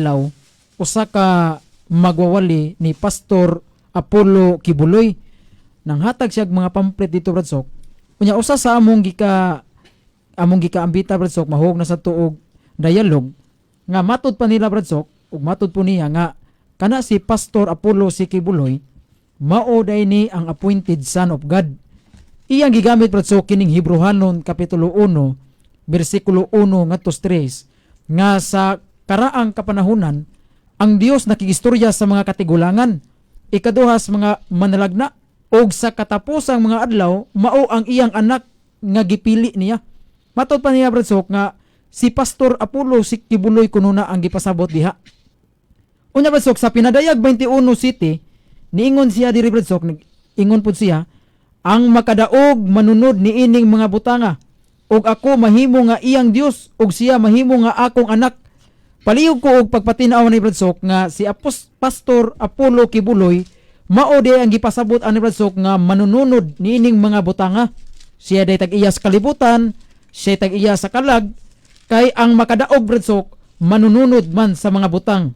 adlaw usa ka magwawali ni Pastor Apollo Quiboloy nang hatag siya mga pamphlet dito bradsok. Unya usa sa among gikaambita bradsok mahog na sa tuog dialogue nga matud pa nila bradsok ug matud po niya nga kana si Pastor Apollo si Quiboloy mao day ni ang appointed son of God. Iyang gigamit bradsok kining Hebrehanon kapitulo 1 bersikulo 1 ngadto 3 nga sa karaang kapanahunan ang Dios nakigistorya sa mga katigulangan, ikaduhas mga manalagna, og sa katapusang mga adlaw mao ang iyang anak nga gipili niya. Matod pa niya bradsok nga si Pastor Apollo si Quiboloy kuno na ang gipasabot diha. Unya bradsok sa pinadayag 21 City niingon siya diri bradsok, ingon pud siya ang makadaog manunod niining mga butanga og ako mahimo nga iyang Dios og siya mahimo nga akong anak. Palihog ko og pagpatinaw ni bradsok nga si Pastor Apollo Quiboloy mao day ang gipasabot ani bradsok nga manununod niining mga butanga. Siya day tag-iya sa kalibutan, siya tag-iya sa kalag, kay ang makadaog bradsok manununod man sa mga butang.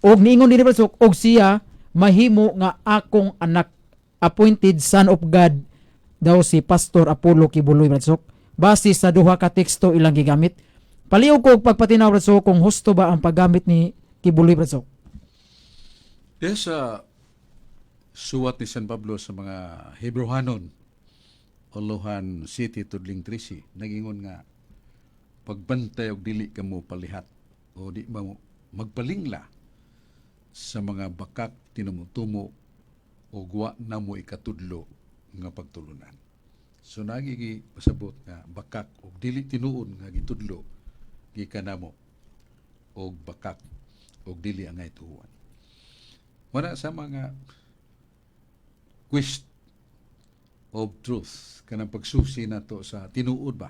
Og niingon dinhi bradsok og siya mahimo nga akong anak, appointed son of God daw si Pastor Apollo Quiboloy bradsok. Base sa duha ka teksto ilang gigamit. Palihog ko pagpatinaw bradsok kung husto ba ang paggamit ni Quiboloy bradsok. Sa suwat ni San Pablo sa mga Hebrehanon, Olohan City tudling 13, nagingon nga pagbantay og dili kamo palihat o di mo magpalingla sa mga bakak tinumutumo o wa na mo ikatudlo nga pagtulunan. So nagigi pasabot nga bakak og dili tinuon nga gitudlo gikanamo og bakak og dili angay tuwan. Wala sa mga quest of truth kanang pagsusi nato sa tinuod ba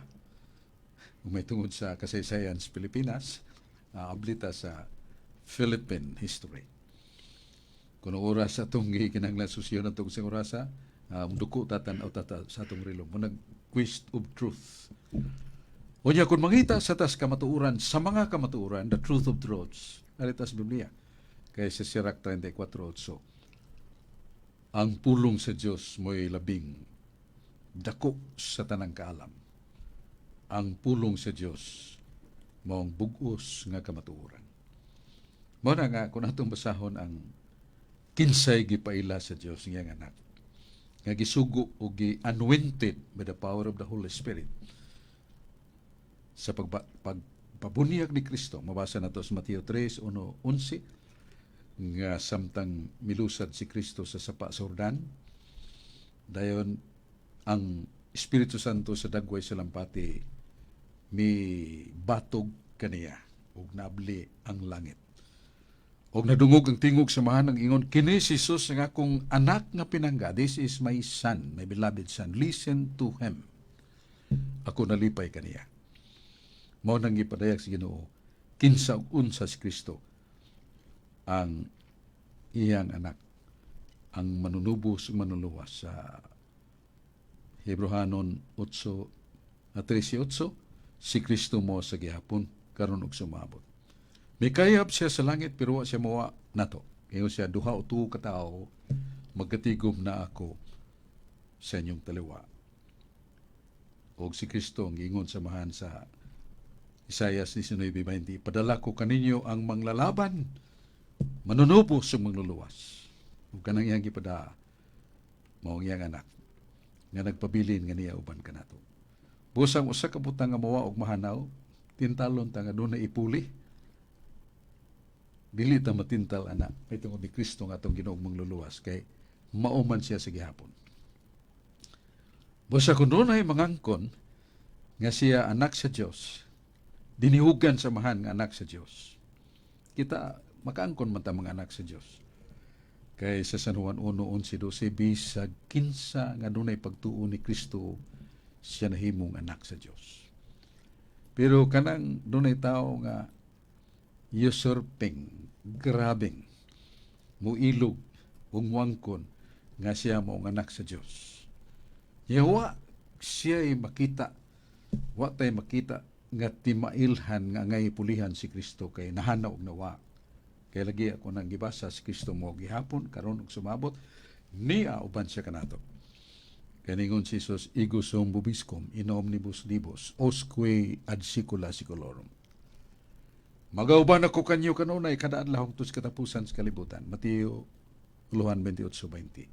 may tungod sa kasaysayan sa Pilipinas, ablita sa Philippine history. Kuno oras sa atong gikinahanglan susyo na itong sing orasa, duko tatan o tata sa atong rilo mo nag quest of truth. Unya kung mangita sa tas kamatuuran, sa mga kamatuuran, the truth of truths, alitas Biblia, kay sa Sirach 34:8, ang pulong sa Dios mo'y labing dako sa tanang kaalam. Ang pulong sa Dios maong bugos nga kamatuuran. Mao na nga kung atong basahon ang kinsay gipaila sa Dios nga anak, nga gisugo o gi-anointed by the power of the Holy Spirit sa pagpabunyag ni Kristo. Mabasa na to sa Mateo 3:1-11 nga samtang milusad si Kristo sa sapa sa Jordan, dayon ang Espiritu Santo sa dagway sa lampati mi batog kaniya ug nabli ang langit. Og nadungog ang tingog sa mahanang ingon, kini si Jesus nga akong anak nga pinangga, this is my son, my beloved son, listen to him. Ako nalipay kaniya. Mao nang gipadayag sa Ginoo kinsa ug unsa si Kristo ang iyang anak, ang manunubos ug manuluwas sa Hebrehanon 13:8, si Kristo mo sa gihapon karon ug sumabot. May kayap siya sa langit pero wa siya mawa nato. Kayo siya duha o tuo ka tawo magkatigom na ako sa inyong taliwa. Og si Kristo ang ingon sa mahan sa Isaiah 19:20, padala ko kaninyo ang manglalaban, manunubos ug mangluluwas. Ug kanang iyang gipada mao iyang anak nga nagpabilin nga niya uban kanato. Busang usa ka butang nga mawa og mahanaw, tintalon ta nga dunay ipuli. Dili ta matintal ana, may tungod ni Kristo nga atong Ginoong mangluluwas kay mauman siya sa gihapon. Busa kun dunay mangangkon nga siya anak sa Dios, dinihugan sa mahan nga anak sa Dios, kita makaangkon man ta mga anak sa Dios. Kay sa San Juan 1:11-12, bisag kinsa nga dunay pagtuo ni Kristo, siya nahimong anak sa Dios. Pero kanang dunay tao nga usurping, grabing, muilog, ungwangkon nga siya mao anak sa Dios. Yawa siya ay makita, wa tay makita nga timailhan nga ngay pulihan si Kristo kay nahanaw og nawa Kay lagi ako nang gibasa si Kristo mo gihapon karon ug sumabot niya uban siya kanato. Kaningon si Jesus, ego sum bubiscum in omnibus libus osque ad secula secolorum. Magauban ako kanyo kanunay kada adlaw hangtod sa katapusan sa kalibutan. Mateo 28:20.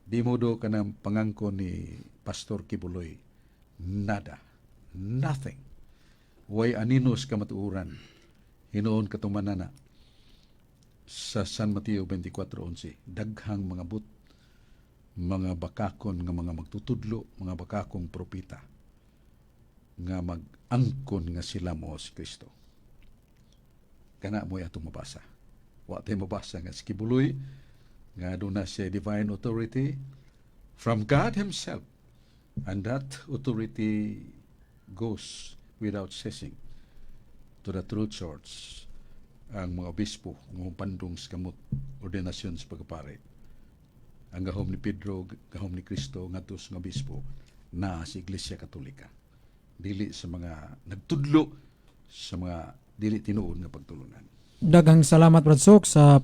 Di mo do kanang pangangko ni Pastor Quiboloy. Nada. Nothing. Way aninos ka matuuran. Hinoon katumanana sa San Mateo 24:11. Daghang mga mga bakakon nga mga magtutudlo, mga bakakong propita nga mag-angkon nga sila mo si Kristo. Kana mo atong mabasa. Wa tay mabasa nga si Quiboloy nga aduna siya divine authority from God Himself, and that authority goes without ceasing to the true church, ang mga obispo, ang pandong sa kamot, ordinasyon sa pagpapari. Ang gahom ni Pedro, gahom ni Kristo, ngadto sa obispo, na sa Iglesia Katolika. Dili sa mga nagtudlo, sa mga dili tinuod nga pagtulunan. Daghang salamat Brad Sok sa